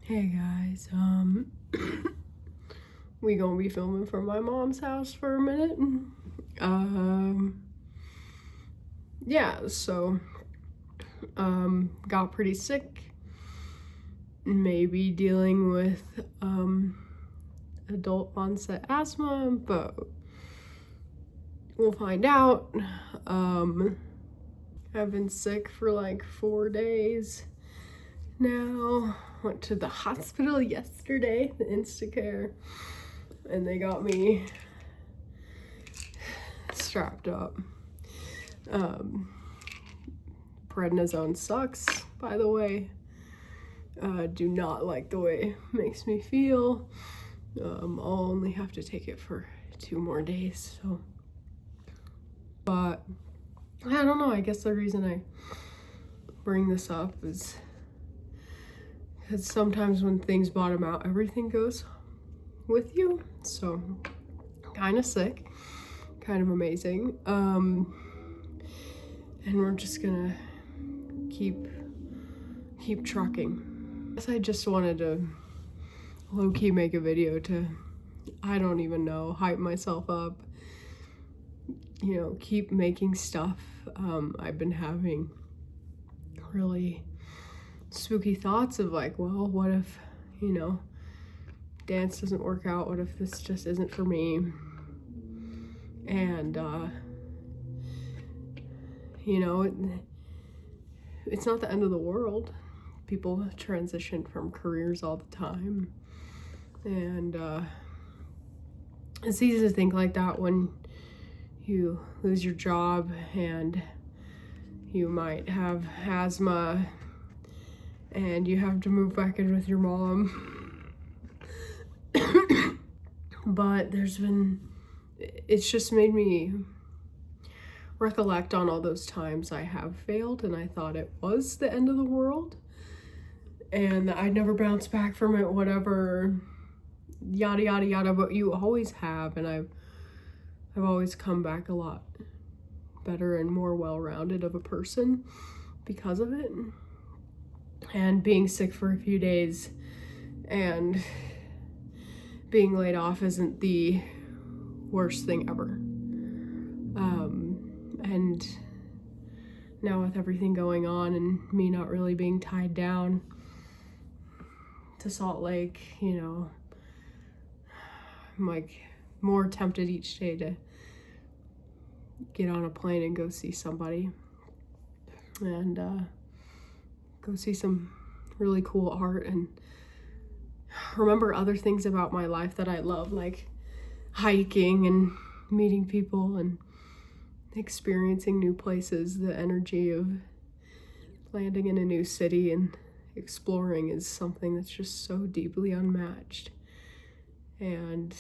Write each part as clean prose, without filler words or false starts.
Hey guys, we gonna be filming from my mom's house for a minute. Yeah, so, got pretty sick. Maybe dealing with, adult onset asthma, but we'll find out. I've been sick for like 4 days now. Went to the hospital yesterday, the Instacare, and they got me strapped up. Prednisone sucks, by the way. Do not like the way it makes me feel. I'll only have to take it for 2 more days, so. But I don't know, I guess the reason I bring this up is because sometimes when things bottom out, everything goes with you. So, kind of sick, kind of amazing. And we're just gonna keep trucking. I guess I just wanted to low-key make a video to, I don't even know, hype myself up. You know, keep making stuff. I've been having really spooky thoughts of like, well, what if, you know, dance doesn't work out? What if this just isn't for me? And, you know, it's not the end of the world. People transition from careers all the time. And, it's easy to think like that when you lose your job and you might have asthma and you have to move back in with your mom. But it's just made me recollect on all those times I have failed and I thought it was the end of the world and I'd never bounce back from it, whatever, yada yada yada, but you always have, and I've always come back a lot better and more well-rounded of a person because of it. And being sick for a few days and being laid off isn't the worst thing ever. And now with everything going on and me not really being tied down to Salt Lake, you know, I'm like more tempted each day to get on a plane and go see somebody and go see some really cool art and remember other things about my life that I love, like hiking and meeting people and experiencing new places. The energy of landing in a new city and exploring is something that's just so deeply unmatched. And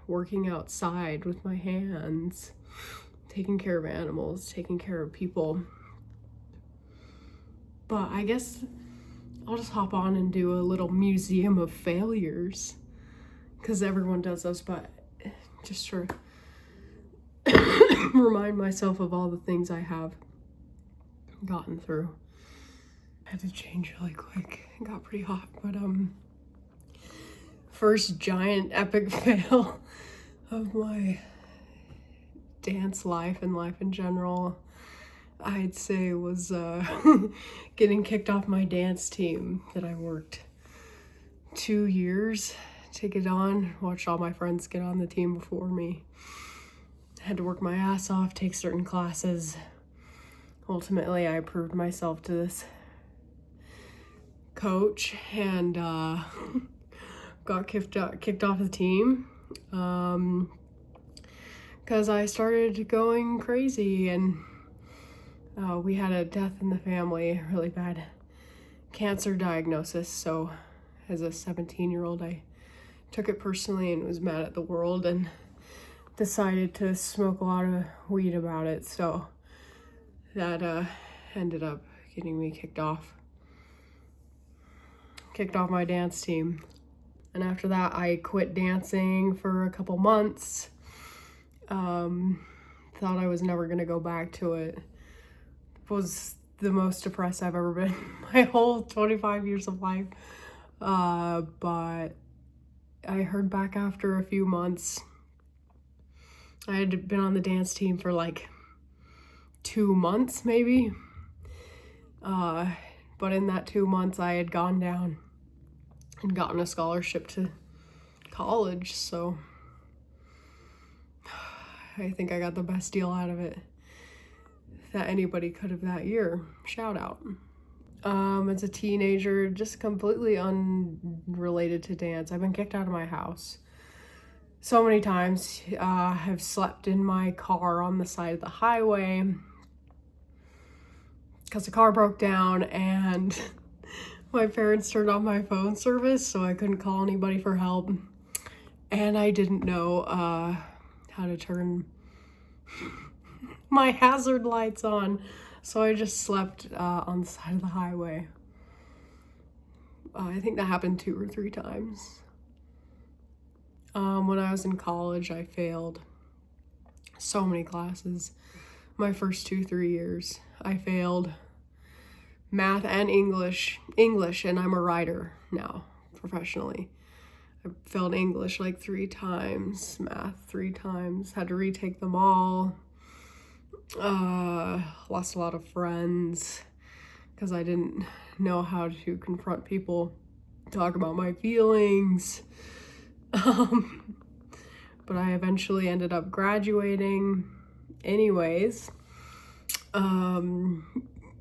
working outside with my hands, taking care of animals, taking care of people. But I guess I'll just hop on and do a little museum of failures because everyone does those, but just to remind myself of all the things I have gotten through. I had to change really quick. It got pretty hot, but first giant epic fail of my dance life and life in general, I'd say, was getting kicked off my dance team that I worked 2 years to get on. Watched all my friends get on the team before me. Had to work my ass off, take certain classes. Ultimately, I proved myself to this coach and got kicked off the team because I started going crazy and we had a death in the family, really bad cancer diagnosis. So as a 17-year-old, I took it personally and was mad at the world and decided to smoke a lot of weed about it. So that ended up getting me kicked off my dance team. And after that, I quit dancing for a couple months. Thought I was never gonna go back to it. Was the most depressed I've ever been my whole 25 years of life. But I heard back after a few months. I had been on the dance team for like 2 months maybe. But in that 2 months I had gone down and gotten a scholarship to college, so I think I got the best deal out of it that anybody could have that year. Shout out. As a teenager, just completely unrelated to dance, I've been kicked out of my house so many times. I've slept in my car on the side of the highway because the car broke down and my parents turned off my phone service, so I couldn't call anybody for help. And I didn't know how to turn my hazard lights on, so I just slept on the side of the highway. I think that happened 2 or 3 times. When I was in college, I failed so many classes. My first 2-3 years, I failed math and English, and I'm a writer now professionally. I failed English like 3 times, math 3 times, had to retake them all. Lost a lot of friends because I didn't know how to confront people, talk about my feelings. But I eventually ended up graduating anyways.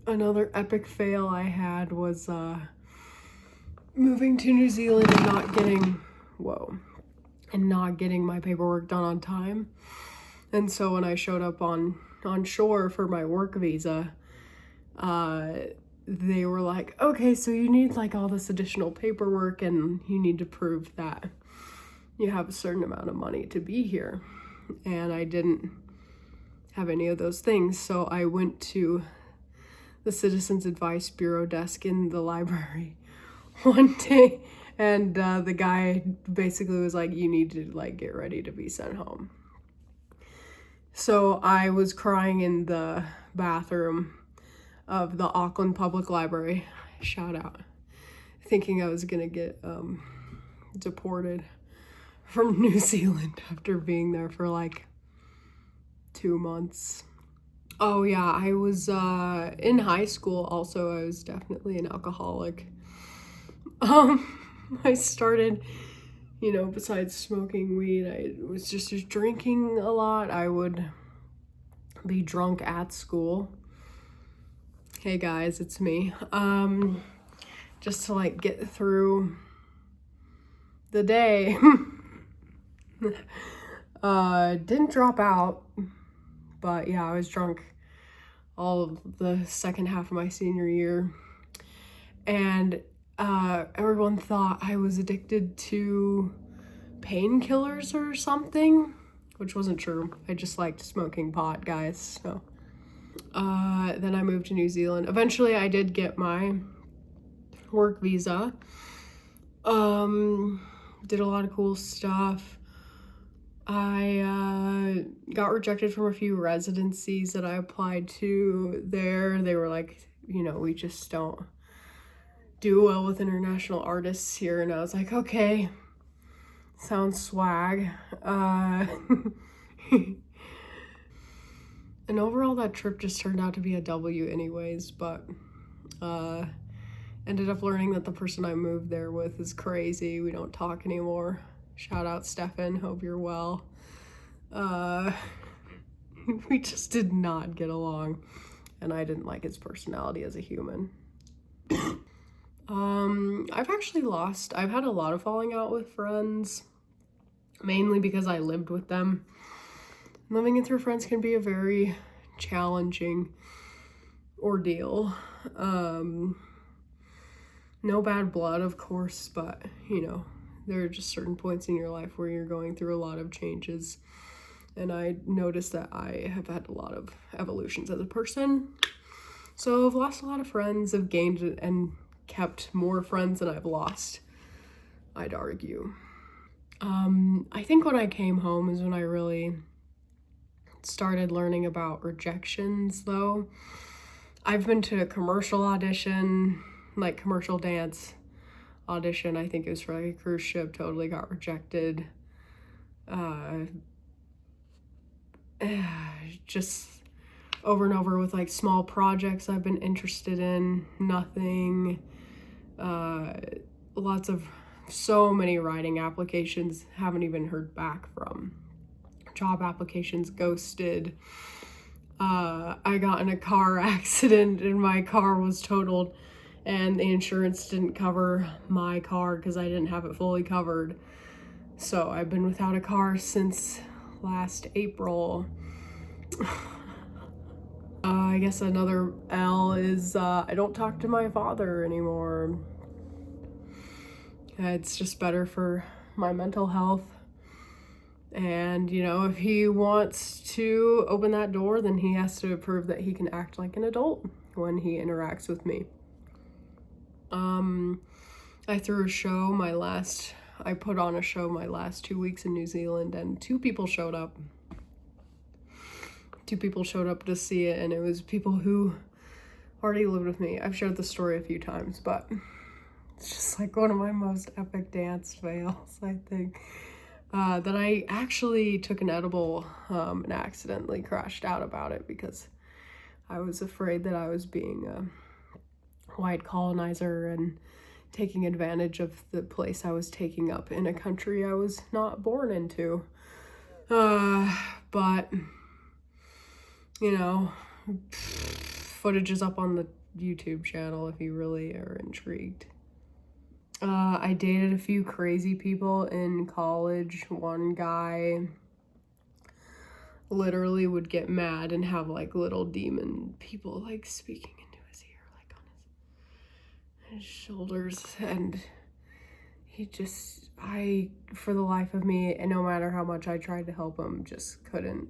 Another epic fail I had was moving to New Zealand and not getting my paperwork done on time. And so when I showed up on shore for my work visa, they were like, okay, so you need like all this additional paperwork and you need to prove that you have a certain amount of money to be here. And I didn't have any of those things. So I went to the Citizens Advice Bureau desk in the library one day, and the guy basically was like, you need to like get ready to be sent home. So I was crying in the bathroom of the Auckland Public Library, shout out, thinking I was gonna get deported from New Zealand after being there for like 2 months. Oh yeah, I was in high school also. I was definitely an alcoholic. I started, besides smoking weed, I was just drinking a lot. I would be drunk at school. Hey guys, it's me. Just to like get through the day. Didn't drop out, but yeah, I was drunk all of the second half of my senior year, and everyone thought I was addicted to painkillers or something, which wasn't true. I just liked smoking pot, guys. So then I moved to New Zealand. Eventually I did get my work visa. Did a lot of cool stuff. I got rejected from a few residencies that I applied to there. They were like, we just don't do well with international artists here. And I was like, okay, sounds swag. And overall that trip just turned out to be a W anyways, but ended up learning that the person I moved there with is crazy. We don't talk anymore. Shout out Stefan, hope you're well. We just did not get along, and I didn't like his personality as a human. I've had a lot of falling out with friends, mainly because I lived with them. Living with your friends can be a very challenging ordeal. No bad blood, of course, but, there are just certain points in your life where you're going through a lot of changes. And I noticed that I have had a lot of evolutions as a person. So I've lost a lot of friends, I've gained and kept more friends than I've lost, I'd argue. I think when I came home is when I really started learning about rejections, though. I've been to a commercial audition, like commercial dance audition. I think it was for like a cruise ship, totally got rejected. Just over and over with like small projects I've been interested in, nothing. Lots of, so many writing applications, haven't even heard back from. Job applications ghosted. I got in a car accident and my car was totaled, and the insurance didn't cover my car because I didn't have it fully covered. So I've been without a car since last April. I guess another L is I don't talk to my father anymore. It's just better for my mental health. And, you know, if he wants to open that door, then he has to prove that he can act like an adult when he interacts with me. I threw a show I put on a show my last 2 weeks in New Zealand, and 2 people showed up. 2 people showed up to see it, and it was people who already lived with me. I've shared the story a few times, but it's just like one of my most epic dance fails, I think. That I actually took an edible and accidentally crashed out about it because I was afraid that I was being a white colonizer and taking advantage of the place I was taking up in a country I was not born into. But, you know, footage is up on the YouTube channel if you really are intrigued. I dated a few crazy people in college. One guy literally would get mad and have like little demon people like speaking into his ear, like on his shoulders, and for the life of me, and no matter how much I tried to help him, just couldn't.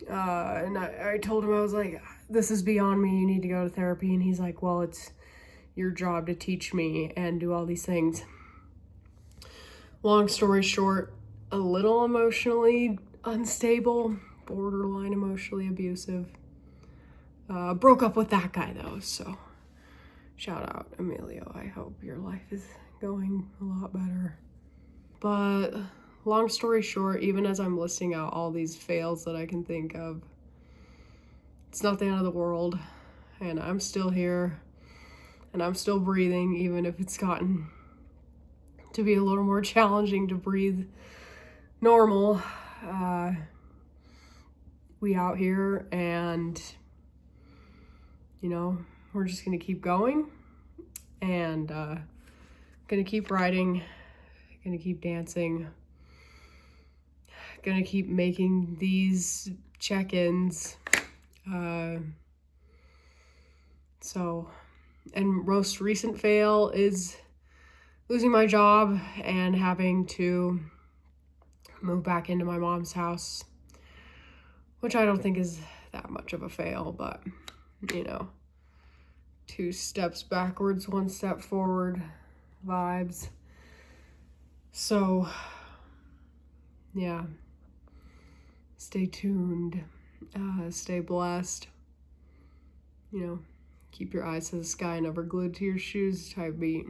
And I told him, I was like, this is beyond me, you need to go to therapy. And he's like, well, it's your job to teach me and do all these things. Long story short, a little emotionally unstable, borderline emotionally abusive. Broke up with that guy though, so shout out, Emilio. I hope your life is going a lot better. But long story short, even as I'm listing out all these fails that I can think of, it's not the end of the world, and I'm still here. And I'm still breathing, even if it's gotten to be a little more challenging to breathe normal. We out here, and, you know, we're just gonna keep going, and gonna keep writing, gonna keep dancing, gonna keep making these check-ins. And most recent fail is losing my job and having to move back into my mom's house, which I don't think is that much of a fail, but, you know, 2 steps backwards, 1 step forward vibes. So, yeah, stay tuned, stay blessed, you know. Keep your eyes to the sky, never glued to your shoes type beat.